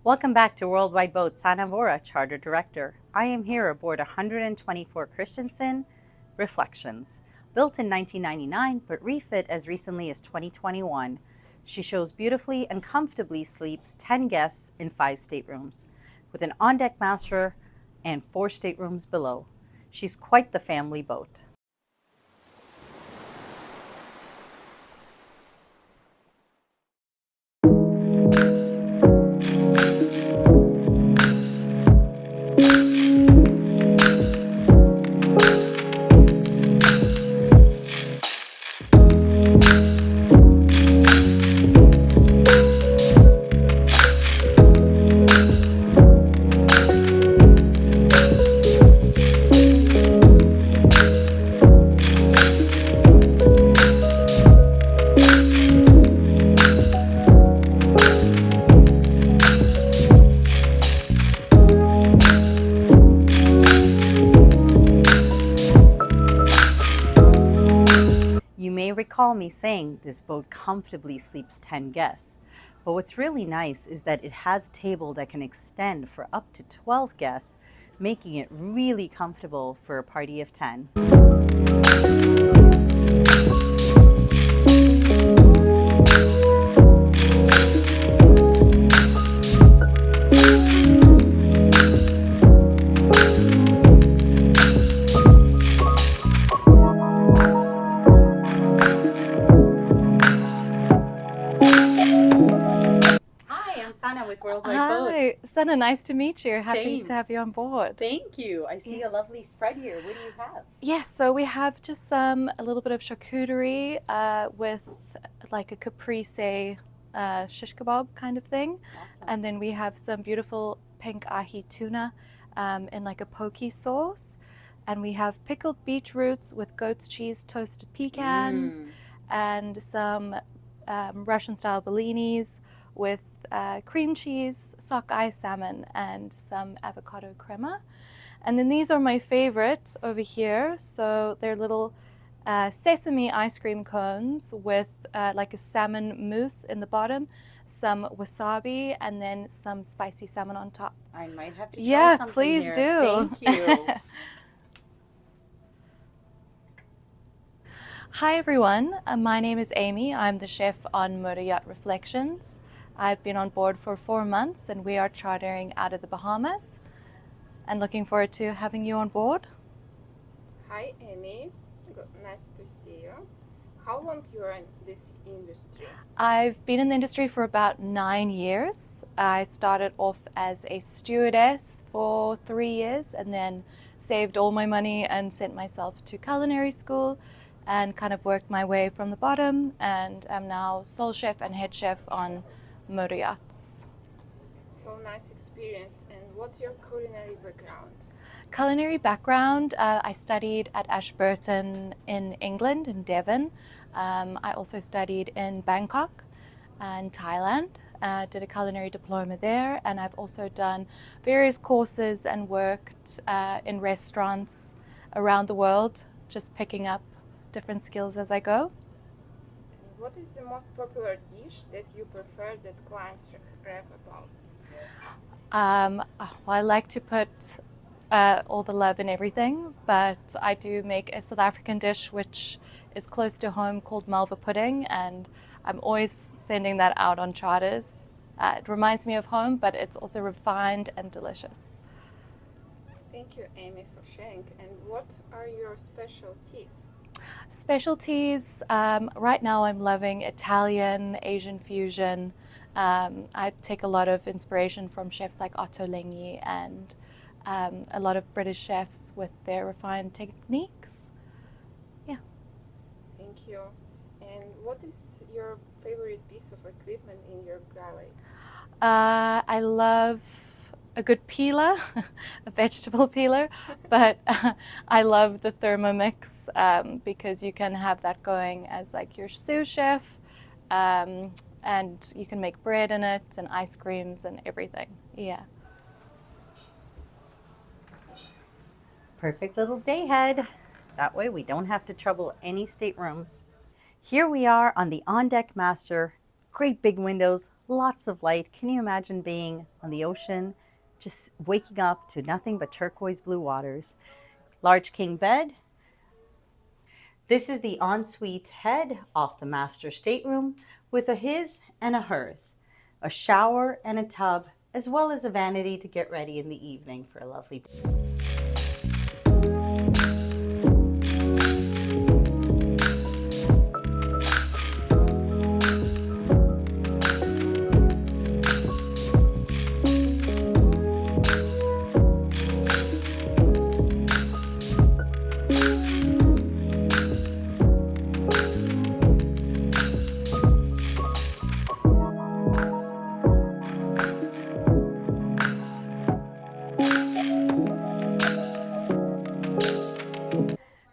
Welcome back to Worldwide Boats. Sana Vora, Charter Director. I am here aboard 124 Christensen Reflections. Built in 1999, but refit as recently as 2021. She shows beautifully and comfortably sleeps 10 guests in 5 staterooms, with an on-deck master and 4 staterooms below. She's quite the family boat. You may recall me saying this boat comfortably sleeps 10 guests, but what's really nice is that it has a table that can extend for up to 12 guests, making it really comfortable for a party of 10. With Worldwide Boats. Hi, Sana, nice to meet you. Happy Same. to have you on board. Thank you. I see a Yes. lovely spread here. What do you have? Yes, so we have just a little bit of charcuterie with like a caprese shish kebab kind of thing. Awesome. And then we have some beautiful pink ahi tuna in like a poke sauce. And we have pickled beetroots with goat's cheese, toasted pecans, and some Russian-style bellinis with cream cheese, sockeye salmon, and some avocado crema. And then these are my favorites over here. So they're little sesame ice cream cones with like a salmon mousse in the bottom, some wasabi, and then some spicy salmon on top. I might have to try Yeah, something please here. do. Thank you. Hi everyone, my name is Amy. I'm the chef on Yacht Reflections. I've been on board for 4 months and we are chartering out of the Bahamas and looking forward to having you on board. Hi Amy, nice to see you. How long you are in this industry? I've been in the industry for about 9 years. I started off as a stewardess for 3 years and then saved all my money and sent myself to culinary school and kind of worked my way from the bottom, and am now sole chef and head chef on motor yachts. So nice experience. And what's your culinary background? Culinary background, I studied at Ashburton in England, in Devon. I also studied in Bangkok and Thailand, did a culinary diploma there, and I've also done various courses and worked in restaurants around the world, just picking up different skills as I go. And what is the most popular dish that you prefer that clients rave about? Well, I like to put all the love in everything, but I do make a South African dish which is close to home called Malva pudding, and I'm always sending that out on charters. It reminds me of home, but it's also refined and delicious. Thank you, Amy, for sharing. And what are your specialties? Specialties, right now I'm loving Italian, Asian fusion. I take a lot of inspiration from chefs like Otto Lengi and a lot of British chefs with their refined techniques. Yeah. Thank you. And what is your favorite piece of equipment in your galley? I love a good peeler, a vegetable peeler, but I love the Thermomix because you can have that going as like your sous chef, and you can make bread in it and ice creams and everything. Yeah. Perfect little day head. That way we don't have to trouble any staterooms. Here we are on the on-deck master, Great big windows, lots of light. Can you imagine being on the ocean, just waking up to nothing but turquoise blue waters? Large king bed. This is the ensuite head off the master stateroom with a his and a hers, a shower and a tub, as well as a vanity to get ready in the evening for a lovely day.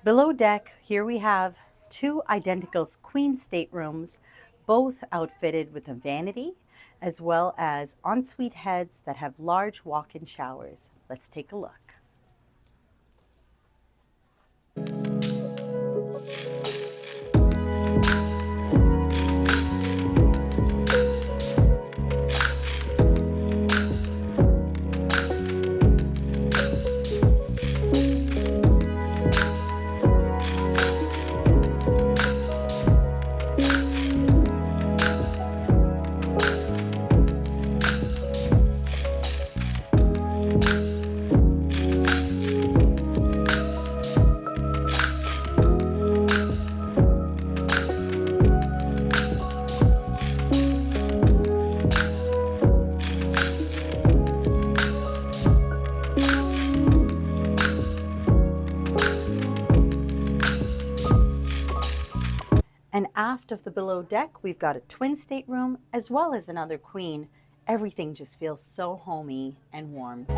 Below deck, here we have two identical queen staterooms, both outfitted with a vanity, as well as ensuite heads that have large walk-in showers. Let's take a look. And aft of the below deck, we've got a twin stateroom as well as another queen. Everything just feels so homey and warm.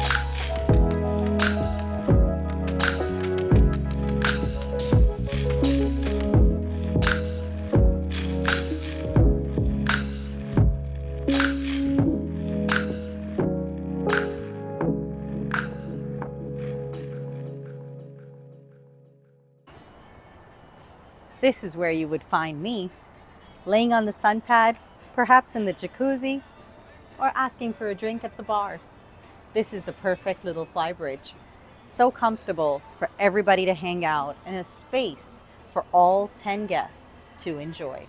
This is where you would find me, laying on the sun pad, perhaps in the jacuzzi, or asking for a drink at the bar. This is the perfect little flybridge. So comfortable for everybody to hang out, and a space for all 10 guests to enjoy.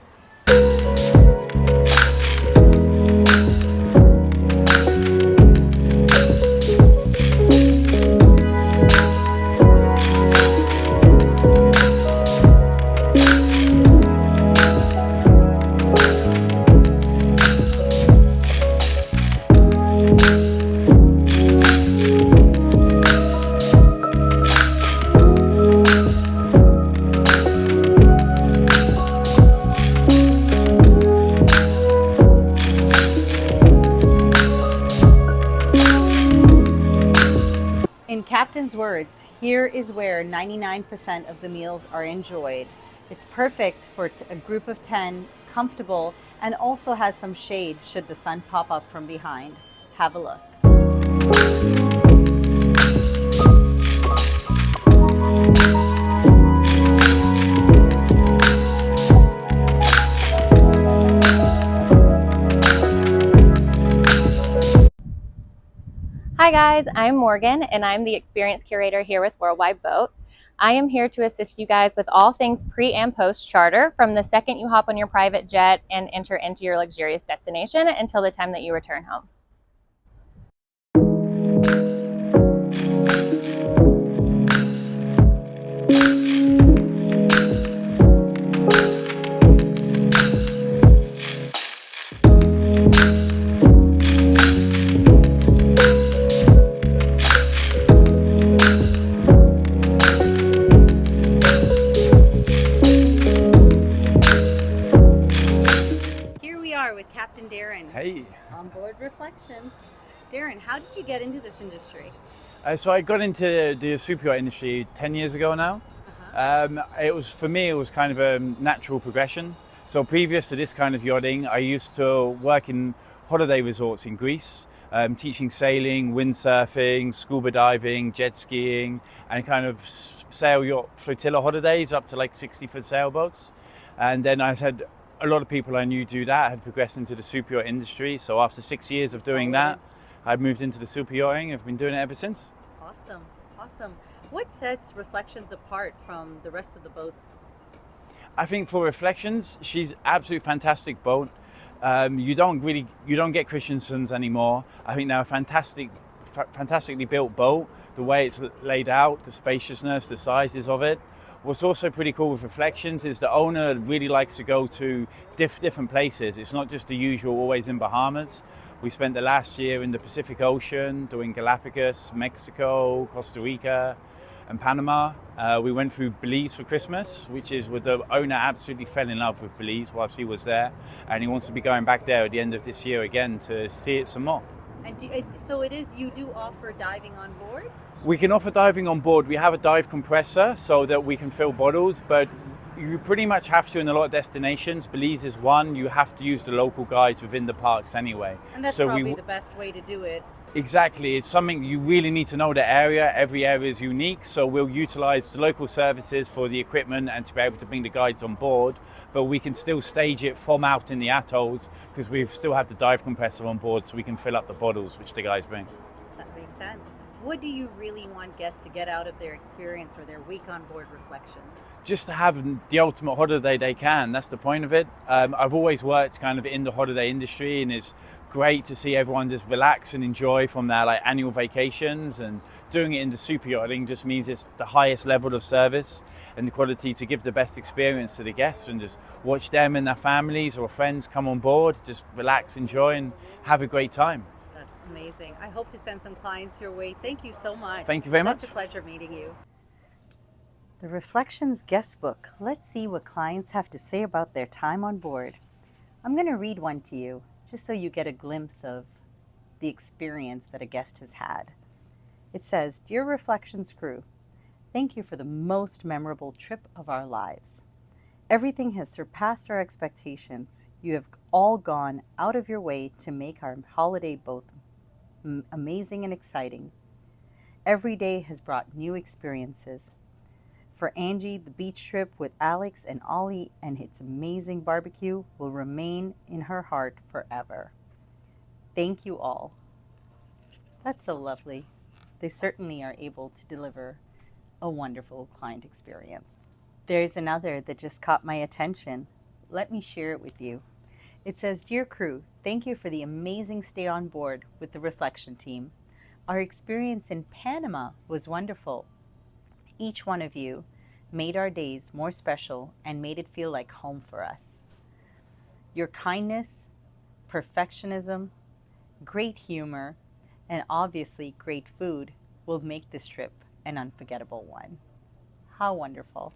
In Captain's words, here is where 99% of the meals are enjoyed. It's perfect for a group of 10, comfortable, and also has some shade should the sun pop up from behind. Have a look. Hi guys, I'm Morgan and I'm the Experience Curator here with Worldwide Boat. I am here to assist you guys with all things pre and post charter from the second you hop on your private jet and enter into your luxurious destination until the time that you return home. With Captain Darren. Hey. On board Reflections. Darren, how did you get into this industry? So I got into the superyacht industry 10 years ago now. It was, for me, it was kind of a natural progression. So previous to this kind of yachting, I used to work in holiday resorts in Greece, teaching sailing, windsurfing, scuba diving, jet skiing, and kind of sail yacht flotilla holidays up to like 60-foot sailboats. And then I had a lot of people I knew do that had progressed into the super yacht industry. So after 6 years of doing that, I moved into the super yachting. I've been doing it ever since. Awesome, awesome. What sets Reflections apart from the rest of the boats? I think for Reflections, she's absolutely fantastic boat. You don't get Christensens anymore. I think they're a fantastically built boat. The way it's laid out, the spaciousness, the sizes of it. What's also pretty cool with Reflections is the owner really likes to go to different places. It's not just the usual, always in Bahamas. We spent the last year in the Pacific Ocean, doing Galapagos, Mexico, Costa Rica, and Panama. We went through Belize for Christmas, which is where the owner absolutely fell in love with Belize whilst he was there, and he wants to be going back there at the end of this year again to see it some more. And you do offer diving on board? We can offer diving on board. We have a dive compressor so that we can fill bottles, but you pretty much have to in a lot of destinations. Belize is one. You have to use the local guides within the parks anyway. And that's probably the best way to do it. Exactly. It's something you really need to know the area. Every area is unique, so we'll utilize the local services for the equipment and to be able to bring the guides on board, but we can still stage it from out in the atolls because we still have the dive compressor on board so we can fill up the bottles which the guys bring. That makes sense. What do you really want guests to get out of their experience or their week on board Reflections? Just to have the ultimate holiday they can. That's the point of it. I've always worked kind of in the holiday industry, and it's great to see everyone just relax and enjoy from their like annual vacations, and doing it in the super yachting just means it's the highest level of service and the quality to give the best experience to the guests and just watch them and their families or friends come on board, just relax, enjoy, and have a great time. That's amazing. I hope to send some clients your way. Thank you so much. Thank you very much. Such a pleasure meeting you. The Reflections guest book. Let's see what clients have to say about their time on board. I'm going to read one to you, just so you get a glimpse of the experience that a guest has had. It says, "Dear Reflections crew, thank you for the most memorable trip of our lives. Everything has surpassed our expectations. You have all gone out of your way to make our holiday both amazing and exciting. Every day has brought new experiences. For Angie, the beach trip with Alex and Ollie and its amazing barbecue will remain in her heart forever. Thank you all." That's so lovely. They certainly are able to deliver a wonderful client experience. There's another that just caught my attention. Let me share it with you. It says, "Dear crew, thank you for the amazing stay on board with the Reflection team. Our experience in Panama was wonderful. Each one of you made our days more special and made it feel like home for us. Your kindness, perfectionism, great humor, and obviously great food will make this trip an unforgettable one." How wonderful.